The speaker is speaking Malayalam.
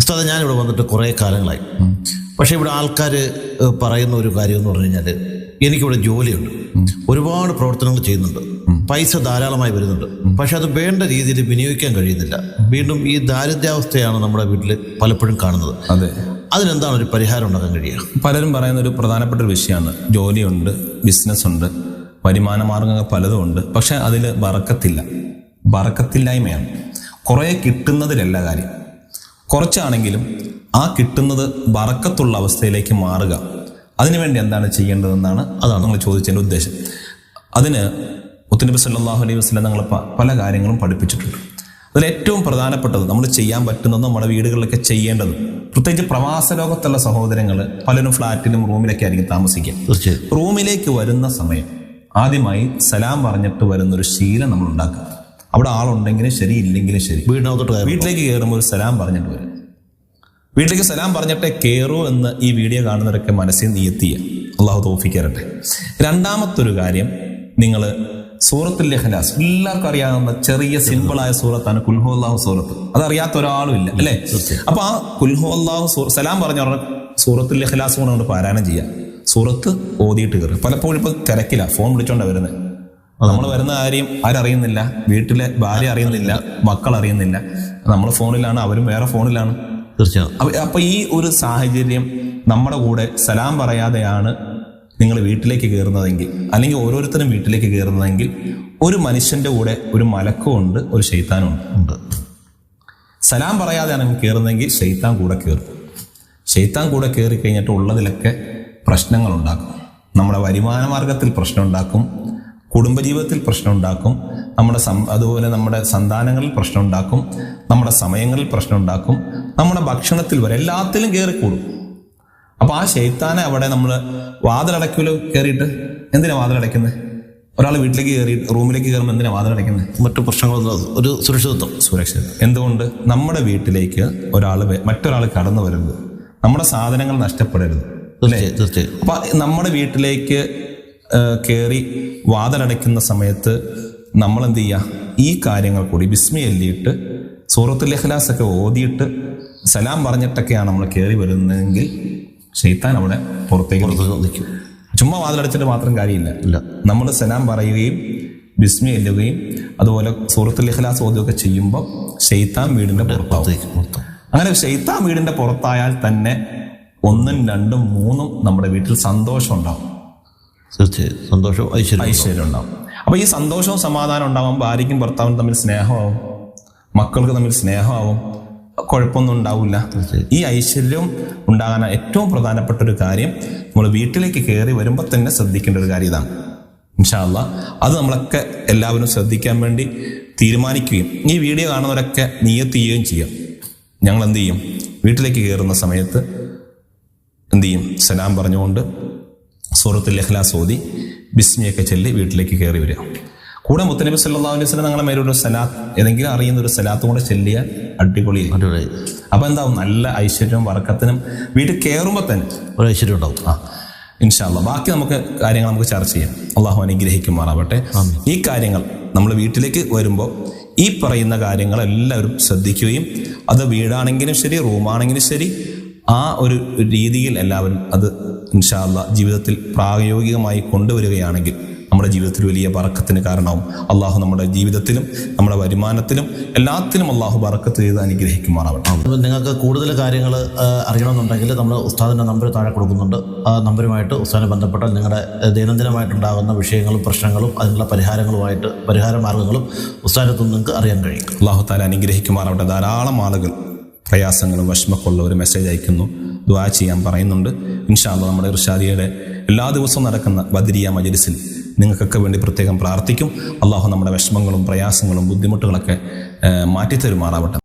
ഉസ്താദെ, ഞാനിവിടെ വന്നിട്ട് കുറേ കാലങ്ങളായി. പക്ഷേ ഇവിടെ ആൾക്കാർ പറയുന്ന ഒരു കാര്യം എന്ന് പറഞ്ഞു കഴിഞ്ഞാൽ, എനിക്കിവിടെ ജോലിയുണ്ട്, ഒരുപാട് പ്രവർത്തനങ്ങൾ ചെയ്യുന്നുണ്ട്, പൈസ ധാരാളമായി വരുന്നുണ്ട്, പക്ഷെ അത് വേണ്ട രീതിയിൽ വിനിയോഗിക്കാൻ കഴിയുന്നില്ല. വീണ്ടും ഈ ദാരിദ്ര്യാവസ്ഥയാണ് നമ്മുടെ വീട്ടിൽ പലപ്പോഴും കാണുന്നത്. അതെ, അതിനെന്താണ് ഒരു പരിഹാരം ഉണ്ടാക്കാൻ കഴിയുക? പലരും പറയുന്ന ഒരു പ്രധാനപ്പെട്ട ഒരു വിഷയമാണ്, ജോലിയുണ്ട്, ബിസിനസ്സുണ്ട്, വരുമാന മാർഗങ്ങൾ പലതും ഉണ്ട്, പക്ഷെ അതിൽ ബറക്കത്തില്ലായ്മയാണ്. കുറേ കിട്ടുന്നതിലല്ല കാര്യം, കുറച്ചാണെങ്കിലും ആ കിട്ടുന്നത് ബറക്കത്തുള്ള അവസ്ഥയിലേക്ക് മാറുക. അതിനുവേണ്ടി എന്താണ് ചെയ്യേണ്ടതെന്നാണ് നിങ്ങൾ ചോദിച്ചതിൻ്റെ ഉദ്ദേശം. അതിന് മുത്തുനബി സല്ലല്ലാഹു അലൈഹി വസല്ലം ഞങ്ങൾ പല കാര്യങ്ങളും പഠിപ്പിച്ചിട്ടുണ്ട്. അതിലേറ്റവും പ്രധാനപ്പെട്ടത് നമ്മൾ ചെയ്യാൻ പറ്റുന്നത് നമ്മുടെ വീടുകളിലൊക്കെ ചെയ്യേണ്ടത്, പ്രത്യേകിച്ച് പ്രവാസ ലോകത്തുള്ള സഹോദരങ്ങൾ പലരും ഫ്ലാറ്റിലും റൂമിലൊക്കെ ആയിരിക്കും താമസിക്കുക. റൂമിലേക്ക് വരുന്ന സമയം ആദ്യമായി സലാം പറഞ്ഞിട്ട് വരുന്നൊരു ശീലം നമ്മൾ ഉണ്ടാക്കുക. അവിടെ ആളുണ്ടെങ്കിലും ശരി, ഇല്ലെങ്കിലും ശരി, വീട്ടിലേക്ക് കയറുമ്പോൾ ഒരു സലാം പറഞ്ഞിട്ട് വരും. വീട്ടിലേക്ക് സലാം പറഞ്ഞിട്ടേ കയറൂ എന്ന് ഈ വീഡിയോ കാണുന്നവരൊക്കെ മനസ്സിൽ നിയത്തിയ അള്ളാഹു തൗഫീഖ് തരട്ടെ. രണ്ടാമത്തൊരു കാര്യം, നിങ്ങൾ സൂറത്തുൽ ഇഖ്ലാസ്, എല്ലാവർക്കും അറിയാവുന്ന ചെറിയ സിമ്പിളായ സൂറത്താണ് ഖുൽ ഹുവല്ലാഹു സൂറത്ത്. അതറിയാത്ത ഒരാളും ഇല്ല, അല്ലേ? അപ്പൊ ആ ഖുൽ ഹുവല്ലാഹു സലാം പറഞ്ഞ സൂറത്തുൽ ഇഖ്ലാസ് കൊണ്ട് പാരായണം ചെയ്യാം. സൂറത്ത് ഓതിയിട്ട് കയറും. പലപ്പോഴും ഇപ്പൊ തിരക്കില്ല, ഫോൺ വിളിച്ചോണ്ടാ വരുന്നത്. നമ്മൾ വരുന്ന കാര്യം ആരറിയുന്നില്ല, വീട്ടിലെ ഭാര്യ അറിയുന്നില്ല, മക്കൾ അറിയുന്നില്ല, നമ്മൾ ഫോണിലാണ്, അവരും വേറെ ഫോണിലാണ്. തീർച്ചയായും. അപ്പൊ ഈ ഒരു സാഹചര്യം, നമ്മുടെ കൂടെ സലാം പറയാതെയാണ് നിങ്ങൾ വീട്ടിലേക്ക് കയറുന്നതെങ്കിൽ, അല്ലെങ്കിൽ ഓരോരുത്തരും വീട്ടിലേക്ക് കയറുന്നതെങ്കിൽ, ഒരു മനുഷ്യന്റെ കൂടെ ഒരു മലക്കും ഉണ്ട്, ഒരു ശൈത്താനും ഉണ്ട്. സലാം പറയാതെയാണ് നിങ്ങൾ കയറുന്നതെങ്കിൽ ശൈത്താൻ കൂടെ കയറും. ശൈത്താൻ കൂടെ കയറി കഴിഞ്ഞിട്ട് ഉള്ളതിലൊക്കെ പ്രശ്നങ്ങൾ ഉണ്ടാക്കും. നമ്മുടെ വരുമാന മാർഗത്തിൽ പ്രശ്നം ഉണ്ടാക്കും, കുടുംബജീവിതത്തിൽ പ്രശ്നം ഉണ്ടാക്കും, അതുപോലെ നമ്മുടെ സന്താനങ്ങളിൽ പ്രശ്നം ഉണ്ടാക്കും, നമ്മുടെ സമയങ്ങളിൽ പ്രശ്നം ഉണ്ടാക്കും, നമ്മുടെ ഭക്ഷണത്തിൽ വരെ എല്ലാത്തിലും കയറിക്കൂടും. അപ്പൊ ആ ശൈത്താനെ അവിടെ നമ്മൾ വാതിലടയ്ക്കലോ കയറിയിട്ട്, എന്തിനാ വാതിലടയ്ക്കുന്നത്? ഒരാൾ വീട്ടിലേക്ക് കയറി റൂമിലേക്ക് കയറുമ്പോൾ എന്തിനാ വാതിലടയ്ക്കുന്നത്? മറ്റു പ്രശ്നങ്ങളൊന്നും, ഒരു സുരക്ഷിതത്വം. എന്തുകൊണ്ട്? നമ്മുടെ വീട്ടിലേക്ക് മറ്റൊരാൾ കടന്നു വരരുത്, നമ്മുടെ സാധനങ്ങൾ നഷ്ടപ്പെടരുത്. തീർച്ചയായും. അപ്പൊ നമ്മുടെ വീട്ടിലേക്ക് കയറി വാതിലടയ്ക്കുന്ന സമയത്ത് നമ്മൾ എന്ത് ചെയ്യുക? ഈ കാര്യങ്ങൾ കൂടി ബിസ്മി ചൊല്ലിയിട്ട് സൂറത്തുൽ ഇഖ്ലാസ് ഒക്കെ ഓതിയിട്ട് സലാം പറഞ്ഞിട്ടൊക്കെയാണ് നമ്മൾ കയറി വരുന്നതെങ്കിൽ ശൈത്താൻ അവിടെ പുറത്തേക്ക് നിൽക്കും. ചുമ്മാ വാതിലടച്ചിട്ട് മാത്രം കാര്യമില്ല. നമ്മൾ സലാം പറയുകയും ബിസ്മി ചൊല്ലുകയും അതുപോലെ സൂറത്തുൽ ഇഖ്ലാസ് ഓതുകയൊക്കെ ചെയ്യുമ്പോൾ ശൈത്താൻ വീടിന്റെ പുറത്താവും. അങ്ങനെ ശൈത്താൻ വീടിന്റെ പുറത്തായാൽ തന്നെ 1, 2, 3 നമ്മുടെ വീട്ടിൽ സന്തോഷം ഉണ്ടാവും. തീർച്ചയായും സന്തോഷവും ഐശ്വര്യം ഉണ്ടാവും. അപ്പൊ ഈ സന്തോഷവും സമാധാനം ഉണ്ടാവും. ഭാര്യയ്ക്കും ഭർത്താവിനും തമ്മിൽ സ്നേഹമാവും, മക്കൾക്ക് തമ്മിൽ സ്നേഹമാവും, കുഴപ്പമൊന്നും ഉണ്ടാവില്ല. ഈ ഐശ്വര്യം ഉണ്ടാകാൻ ഏറ്റവും പ്രധാനപ്പെട്ട ഒരു കാര്യം, നമ്മൾ വീട്ടിലേക്ക് കയറി വരുമ്പോൾ തന്നെ ശ്രദ്ധിക്കേണ്ട ഒരു കാര്യം ഇതാണ്. ഇൻഷാ അല്ലാഹ് അത് നമ്മളൊക്കെ എല്ലാവരും ശ്രദ്ധിക്കാൻ വേണ്ടി തീരുമാനിക്കുകയും ഈ വീഡിയോ കാണുന്നവരൊക്കെ നിയത്ത് ചെയ്യുകയും ചെയ്യാം. ഞങ്ങൾ എന്ത് ചെയ്യും? വീട്ടിലേക്ക് കയറുന്ന സമയത്ത് എന്ത് ചെയ്യും? സലാം പറഞ്ഞുകൊണ്ട് സൂറത്തുൽ ഇഖ്ലാസ് ഓതി ബിസ്മിയൊക്കെ ചൊല്ലി വീട്ടിലേക്ക് കയറി വരിക. കൂടെ മുത്തുനബി സല്ലല്ലാഹു അലൈഹി വസല്ലം ഞങ്ങളെ മേലൊരു സലാത്ത്, ഏതെങ്കിലും അറിയുന്ന ഒരു സലാത്തും കൂടെ ചൊല്ലിയാൽ അടിപൊളിയായി. അപ്പൊ എന്താവും? നല്ല ഐശ്വര്യവും ബറക്കത്തിനും വീട്ടിൽ കയറുമ്പോൾ തന്നെ ഒരു ഐശ്വര്യം ഉണ്ടാവും. ഇൻഷാ അല്ലാഹ് ബാക്കി കാര്യങ്ങൾ നമുക്ക് ചർച്ച ചെയ്യാം. അള്ളാഹു അനുഗ്രഹിക്കുമാറാവട്ടെ. ഈ കാര്യങ്ങൾ നമ്മൾ വീട്ടിലേക്ക് വരുമ്പോൾ ഈ പറയുന്ന കാര്യങ്ങൾ എല്ലാവരും ശ്രദ്ധിക്കുകയും, അത് വീടാണെങ്കിലും ശരി, റൂമാണെങ്കിലും ശരി, ആ ഒരു രീതിയിൽ എല്ലാവരും അത് ഇൻഷാ അല്ലാഹ് ജീവിതത്തിൽ പ്രായോഗികമായി കൊണ്ടുവരികയാണെങ്കിൽ നമ്മുടെ ജീവിതത്തിൽ വലിയ ബറക്കത്തിന് കാരണമാവും. അള്ളാഹു നമ്മുടെ ജീവിതത്തിലും നമ്മുടെ വരുമാനത്തിലും എല്ലാത്തിലും അള്ളാഹു ബറക്കത്ത് ചെയ്ത് അനുഗ്രഹിക്കുമാറാവട്ടെ. നിങ്ങൾക്ക് കൂടുതൽ കാര്യങ്ങൾ അറിയണമെന്നുണ്ടെങ്കിൽ നമ്മൾ ഉസ്താദിൻ്റെ നമ്പർ താഴെ കൊടുക്കുന്നുണ്ട്. ആ നമ്പറുമായിട്ട് ഉസ്താദിനെ ബന്ധപ്പെട്ടാൽ നിങ്ങളുടെ ദൈനംദിനമായിട്ടുണ്ടാകുന്ന വിഷയങ്ങളും പ്രശ്നങ്ങളും അതിനുള്ള പരിഹാര മാർഗങ്ങളും ഉസ്താദിനകത്ത് നിങ്ങൾക്ക് അറിയാൻ കഴിയും. അള്ളാഹു തആല അനുഗ്രഹിക്കുമാറാവട്ടെ. ധാരാളം ആളുകൾ പ്രയാസങ്ങളും വിഷമൊക്കെയുള്ള ഒരു മെസ്സേജ് അയക്കുന്നു, ദുആ ചെയ്യാൻ പറയുന്നുണ്ട്. ഇൻഷാ അല്ലാഹ് നമ്മുടെ ഇർഷാദിയയുടെ എല്ലാ ദിവസവും നടക്കുന്ന ബദരിയ മജ്‌ലിസിൽ നിങ്ങൾക്കൊക്കെ വേണ്ടി പ്രത്യേകം പ്രാർത്ഥിക്കും. അള്ളാഹു നമ്മുടെ വിഷമങ്ങളും പ്രയാസങ്ങളും ബുദ്ധിമുട്ടുകളൊക്കെ മാറ്റിത്തരുമാറാവട്ടെ.